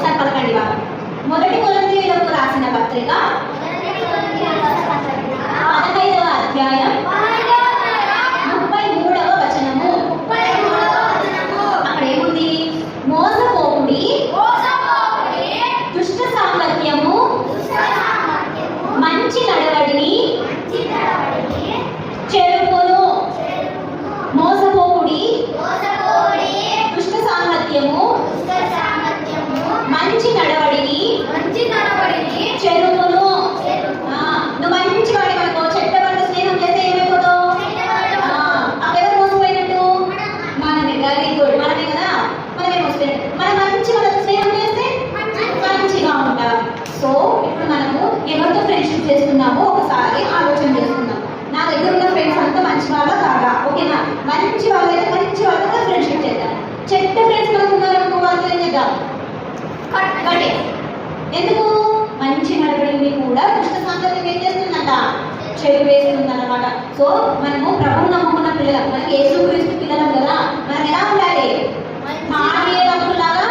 ఒకసారి పలకండి బాగా. మొదటి కొరింథీయులకు రాసిన పత్రిక 15వ అధ్యాయం 33వ వచనము. అక్కడ ఏముంది? మోసపోకుడి, దుష్ట సాంగత్యము, మంచి నడవడిని చెరుపును. మోసపోకుడి, దుష్ట సాంగత్యము, మంచి నడవడిని చెరుపును. నువ్వు మంచి వాడి అనుకో, చెడ్డ వాళ్ళతో స్నేహం చేస్తే ఏమైపోతావు? అక్కడెవరు మోసపోయినట్టు? మనమే. వెరీ గుడ్, మనమే కదా, మనమే మోసపోయినట్టు. మనం మంచి వాళ్ళతో స్నేహం చేస్తే మంచిగా ఉంటాం. సో ఇప్పుడు మనము ఎవరితో ఫ్రెండ్షిప్ చేస్తున్నామో ఒకసారి ఆలోచన చేసుకుందాం. నా దగ్గర ఉన్న ఫ్రెండ్స్ అంతా మంచి వాళ్ళ కాదా? ఓకేనా? మంచి వాళ్ళైతే మంచి వాళ్ళతో ఫ్రెండ్షిప్ చేద్దాం. చెడ్డ ఫ్రెండ్స్ మనకు ఉన్నారనుకో, వాళ్ళతో ఏం చేద్దాం? కట్టే. ఎందుకు? మంచి నడవడిని కూడా దుష్ట సాంగత్యం ఏం చేస్తుందంట? చెడు వేస్తుందన్నమాట. సో మనము ప్రభువు నమ్ముకున్న పిల్లలం, మనకి యేసుక్రీస్తు పిల్లలం కదా, మనం ఎలా ఉండాలి? మారేటప్పులాగా